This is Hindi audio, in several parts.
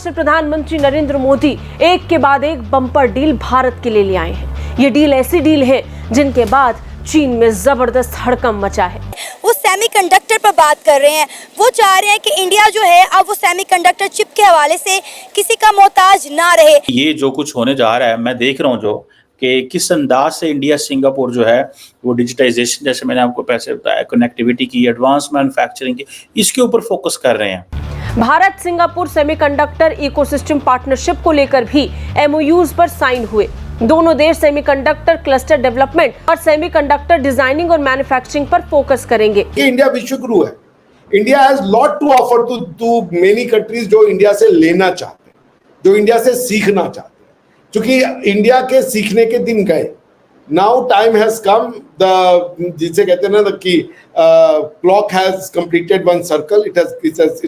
महाराष्ट्र प्रधानमंत्री नरेंद्र मोदी एक के बाद एक बम्पर डील भारत के लिए ले आए हैं। ये डील ऐसी डील है जिनके बाद चीन में जबरदस्त हड़कंप मचा है। वो सेमीकंडक्टर पर बात कर रहे हैं। वो चाह रहे हैं कि इंडिया जो है अब वो सेमीकंडक्टर चिप के हवाले से किसी का मोहताज ना रहे। ये जो कुछ होने जा रहा है, मैं देख रहा हूँ जो कि किस अंदाज से इंडिया सिंगापुर जो है वो डिजिटाइजेशन, जैसे मैंने आपको पहले बताया, कनेक्टिविटी की, एडवांस मैन्युफैक्चरिंग की, इसके ऊपर फोकस कर रहे हैं। Bharat Singapore semiconductor ecosystem partnership को लेकर भी एमओयूज पर साइन हुए। दोनों देश सेमीकंडक्टर क्लस्टर डेवलपमेंट और सेमीकंडक्टर डिजाइनिंग और मैन्युफैक्चरिंग पर फोकस करेंगे। इंडिया विश्व गुरु है। India has lot to offer to many countries जो इंडिया से लेना चाहते हैं, जो इंडिया से सीखना चाहते हैं। क्योंकि इंडिया के सीखने के दिन गए। नाउ टाइम हैज कम, जिसे कहते हैं ना कि clock has completed one circle, it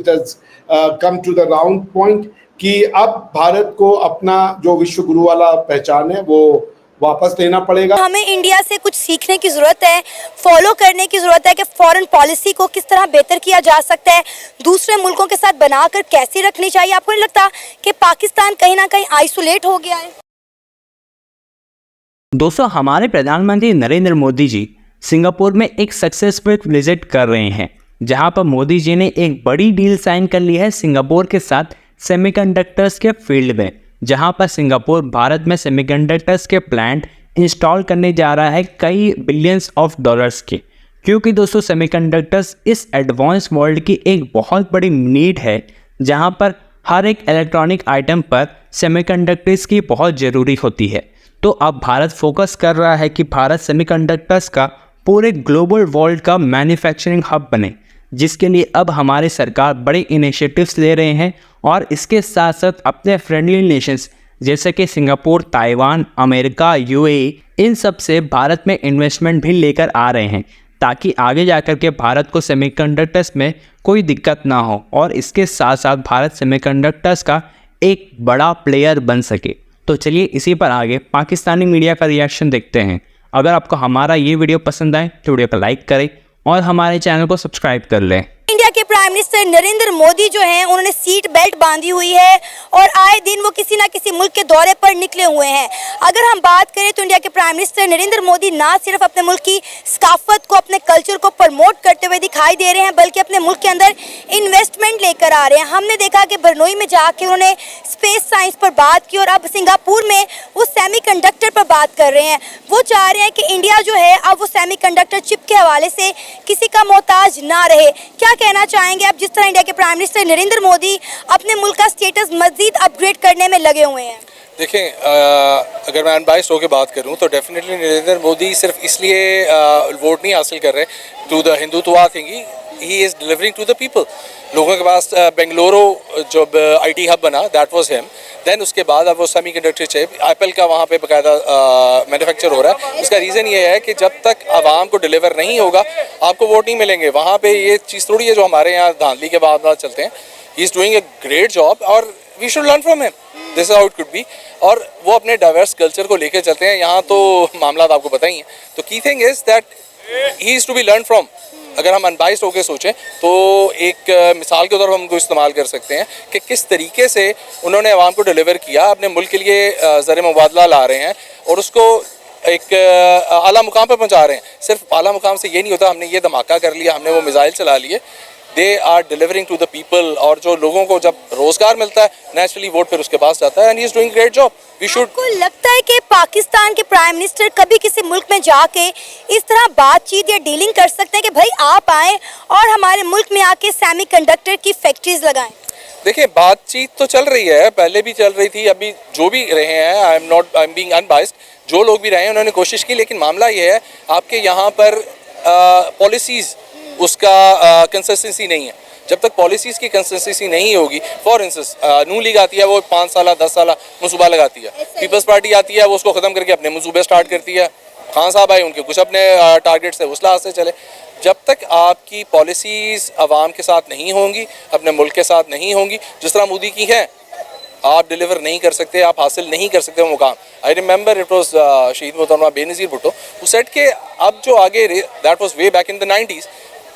has come to the round point कि अब भारत को अपना जो विश्व गुरु वाला पहचान है वो वापस लेना पड़ेगा। हमें इंडिया से कुछ सीखने की जरूरत है, फॉलो करने की जरूरत है कि फॉरेन पॉलिसी को किस तरह बेहतर किया जा सकता है, दूसरे मुल्कों के साथ बनाकर कैसे रखनी चाहिए। आपको नहीं लगता कि पाकिस्तान कहीं ना कहीं आइसोलेट हो गया है? दोस्तों, हमारे प्रधानमंत्री नरेंद्र मोदी जी सिंगापुर में एक सक्सेसफुल विजिट कर रहे हैं, जहां पर मोदी जी ने एक बड़ी डील साइन कर ली है सिंगापुर के साथ सेमीकंडक्टर्स के फील्ड में, जहां पर सिंगापुर भारत में सेमीकंडक्टर्स के प्लांट इंस्टॉल करने जा रहा है कई बिलियंस ऑफ डॉलर्स के। क्योंकि दोस्तों सेमीकंडक्टर्स इस एडवांस वर्ल्ड की एक बहुत बड़ी नीड है, जहां पर हर एक इलेक्ट्रॉनिक आइटम पर सेमीकंडक्टर्स की बहुत ज़रूरी होती है। तो अब भारत फोकस कर रहा है कि भारत सेमीकंडक्टर्स का पूरे ग्लोबल वर्ल्ड का मैन्युफैक्चरिंग हब बने, जिसके लिए अब हमारी सरकार बड़े इनिशिएटिव्स ले रहे हैं और इसके साथ साथ अपने फ्रेंडली नेशंस जैसे कि सिंगापुर, ताइवान, अमेरिका, यूएई, इन सब से भारत में इन्वेस्टमेंट भी लेकर आ रहे हैं, ताकि आगे जाकर के भारत को सेमीकंडक्टर्स में कोई दिक्कत ना हो और इसके साथ साथ भारत सेमीकंडक्टर्स का एक बड़ा प्लेयर बन सके। तो चलिए इसी पर आगे पाकिस्तानी मीडिया का रिएक्शन देखते हैं। अगर आपको हमारा ये वीडियो पसंद आए तो वीडियो को लाइक करें और हमारे चैनल को सब्सक्राइब कर लें। इंडिया के प्राइम मिनिस्टर नरेंद्र मोदी जो हैं उन्होंने सीट बेल्ट बांधी हुई है और आए दिन वो किसी ना किसी मुल्क के दौरे पर निकले हुए हैं। अगर हम बात करें तो इंडिया के प्राइम मिनिस्टर नरेंद्र मोदी ना सिर्फ अपने मुल्क की सकाफत को, अपने कल्चर को प्रमोट करते हुए दिखाई दे रहे हैं, बल्कि अपने मुल्क के अंदर इन्वेस्टमेंट लेकर आ रहे हैं। हमने देखा कि बरनोई में जाके उन्होंने स्पेस साइंस पर बात की और अब सिंगापुर में वो सेमीकंडक्टर पर बात कर रहे हैं। वो चाह रहे हैं कि इंडिया जो है अब वो सेमीकंडक्टर चिप के हवाले से किसी का मोहताज ना रहे। क्या कहना चाहेंगे आप, जिस तरह इंडिया के प्राइम मिनिस्टर नरेंद्र मोदी अपने मुल्क का स्टेटस मजीद अपग्रेड करने में लगे हुए हैं? देखें, अगर मैं अनबाइस्ड होकर बात करूं तो डेफिनेटली नरेंद्र मोदी सिर्फ इसलिए वोट नहीं हासिल कर रहे to the Hindutva thing, he is delivering to the people. लोगों के पास बेंगलुरु जब आईटी हब बना, दैट वाज हिम। देन उसके बाद अब वो सेमीकंडक्टर चिप एप्पल का वहाँ पे बाकायदा मैन्युफैक्चर हो रहा है। इसका रीज़न ये है कि जब तक आवाम को डिलीवर नहीं होगा आपको वोट नहीं मिलेंगे। वहाँ पे ये चीज़ थोड़ी है जो हमारे यहाँ धांधली के बाद चलते हैं। He is doing a great job और we should learn from him, this is how it could be. और वो अपने डाइवर्स कल्चर को लेकर चलते हैं। यहाँ तो मामला आपको पता ही है। तो key thing is that he is to be learn from. अगर हम अनबाइस्ड होकर सोचें तो एक मिसाल के तौर पर हम उनको इस्तेमाल कर सकते हैं कि किस तरीके से उन्होंने आवाम को डिलीवर किया, अपने मुल्क के लिए ज़र मुबादला ला रहे हैं और उसको एक आला मुकाम पर पहुंचा रहे हैं। सिर्फ आला मुकाम से ये नहीं होता हमने ये धमाका कर लिया, हमने वो मिसाइल चला लिए। They are delivering to the people और जो लोगों को जब रोज़गार मिलता है नेचुरली वोट फिर उसके पास जाता है and he is doing great job. We should. आपको लगता है कि पाकिस्तान के प्राइम मिनिस्टर कभी किसी मुल्क में जाके इस तरह बातचीत या डीलिंग कर सकते हैं कि भाई आप आएँ और हमारे मुल्क में आके सेमीकंडक्टर की फैक्ट्रीज लगाएं? देखिए, बातचीत तो चल रही है, पहले भी चल रही थी, अभी जो भी रहे हैं, आई एम बीइंग अनबाइस्ड, जो लोग भी रहे हैं उन्होंने कोशिश की। लेकिन मामला ये है आपके यहाँ पर पॉलिसीज़ उसका कंसिस्टेंसी नहीं है। जब तक पॉलिसीज़ की कंसिस्टेंसी नहीं होगी, फॉर इंस्टेंस नून लीग आती है वो 5 साल 10 साल मनसूबा लगाती है, पीपल्स पार्टी आती है वो उसको ख़त्म करके अपने मनसूबे स्टार्ट करती है, खान साहब आए उनके कुछ अपने टारगेट्स है उस लिहाज से चले। जब तक आपकी पॉलिसीज़ आवाम के साथ नहीं होंगी, अपने मुल्क के साथ नहीं होंगी, जिस तरह मोदी की है, आप डिलीवर नहीं कर सकते, आप हासिल नहीं कर सकते वो मुकाम। आई रिमेंबर इट वॉज शहीद मोहतरमा बेनज़ीर भुट्टो हु सेड के अब जो आगे, that was way back in the 90s,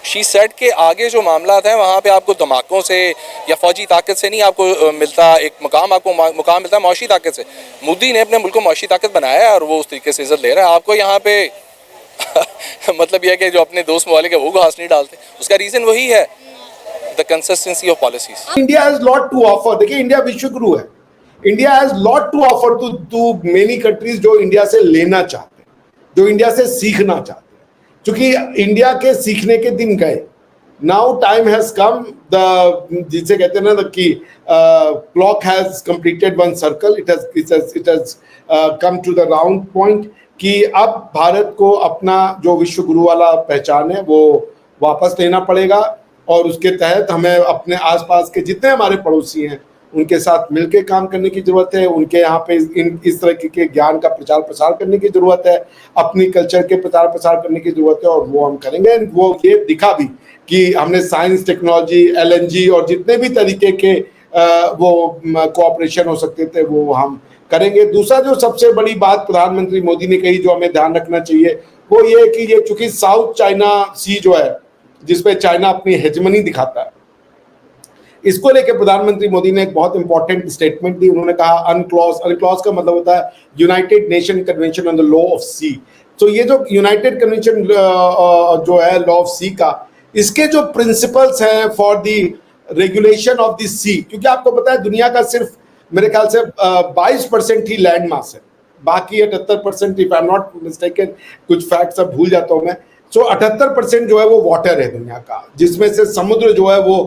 she said के आगे जो मामला हैं वहाँ पे आपको धमाकों से या फौजी ताकत से नहीं आपको मिलता एक मुकाम, आपको मुकाम मिलता है मौशी ताकत से। मोदी ने अपने मुल्क को मौशी ताकत बनाया है और वो उस तरीके से इज्जत ले रहा है। आपको यहाँ पे मतलब यह है कि जो अपने दोस्त मवालिक है वो घास नहीं डालते, उसका रीज़न वही है, the consistency of policies. India has lot to offer. देखिए इंडिया विश्व गुरु है। India has lot to offer to many countries जो इंडिया से लेना चाहते हैं, जो इंडिया से सीखना चाहते हैं, क्योंकि इंडिया के सीखने के दिन गए। Now time has come, the जिसे कहते हैं ना कि clock has completed one circle, it has come to the round point कि अब भारत को अपना जो विश्व गुरु वाला पहचान है वो वापस लेना पड़ेगा और उसके तहत हमें अपने आसपास के जितने हमारे पड़ोसी हैं उनके साथ मिलकर काम करने की ज़रूरत है। उनके यहाँ पे इस तरह के ज्ञान का प्रचार प्रसार करने की ज़रूरत है, अपनी कल्चर के प्रचार प्रसार करने की ज़रूरत है और वो हम करेंगे। वो ये दिखा भी कि हमने साइंस, टेक्नोलॉजी, LNG और जितने भी तरीके के वो कोऑपरेशन हो सकते थे वो हम करेंगे। दूसरा जो सबसे बड़ी बात प्रधानमंत्री मोदी ने कही जो हमें ध्यान रखना चाहिए वो ये कि ये चूंकि साउथ चाइना सी जो है जिसपे चाइना अपनी हेजमनी दिखाता है, इसको लेकर प्रधानमंत्री मोदी ने एक बहुत इंपॉर्टेंट स्टेटमेंट दी। उन्होंने कहा अनक्लॉज का मतलब होता है United Nation Convention on the Law of Sea. तो ये जो यूनाइटेड कन्वेंशन जो है लॉ ऑफ सी का, इसके जो प्रिंसिपल्स हैं for the regulation of the sea, क्योंकि आपको पता है दुनिया का सिर्फ मेरे ख्याल से 22% ही लैंड मास है, बाकी 78% if I am not mistaken, कुछ फैक्ट्स अब भूल जाता हूँ मैं। सो 78% जो है वो वाटर है दुनिया का, जिसमें से समुद्र जो है वो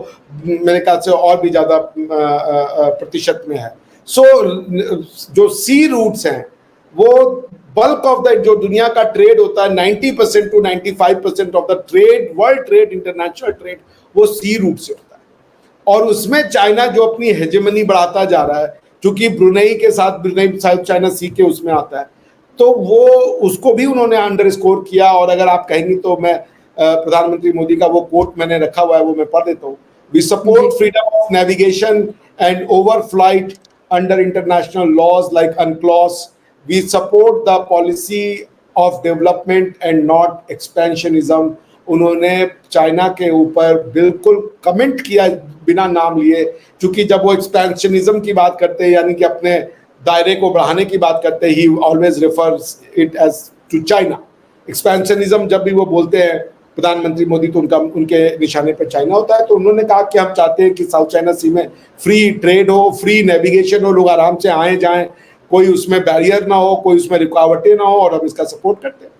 मेरे ख्याल से और भी ज़्यादा प्रतिशत में है। सो जो सी रूट्स हैं वो बल्क ऑफ द जो दुनिया का ट्रेड होता है 90% to 95% of the trade, world trade, international trade वो सी रूट से होता है। और उसमें चाइना जो अपनी हेजेमनी बढ़ाता जा रहा है, क्योंकि ब्रुनेई के साथ, ब्रुनेई साउथ चाइना सी के उसमें आता है, तो वो उसको भी उन्होंने अंडरस्कोर किया। और अगर आप कहेंगे तो मैं प्रधानमंत्री मोदी का वो कोट मैंने रखा हुआ है वो मैं पढ़ देता हूँ। We support freedom of navigation and overflight under international laws like UNCLOS. We support the policy of development and not expansionism. उन्होंने चाइना के ऊपर बिल्कुल कमेंट किया बिना नाम लिए, क्योंकि जब वो एक्सपेंशनिज्म की बात करते हैं यानी कि अपने दायरे को बढ़ाने की बात करते हैं, he always refers it as to China. Expansionism जब भी वो बोलते हैं प्रधानमंत्री मोदी तो उनके निशाने पर चाइना होता है। तो उन्होंने कहा कि हम चाहते हैं कि साउथ चाइना सी में फ्री ट्रेड हो, फ्री नेविगेशन हो, लोग आराम से आए जाएं, कोई उसमें बैरियर ना हो, कोई उसमें रुकावटें ना हो, और हम इसका सपोर्ट करते हैं।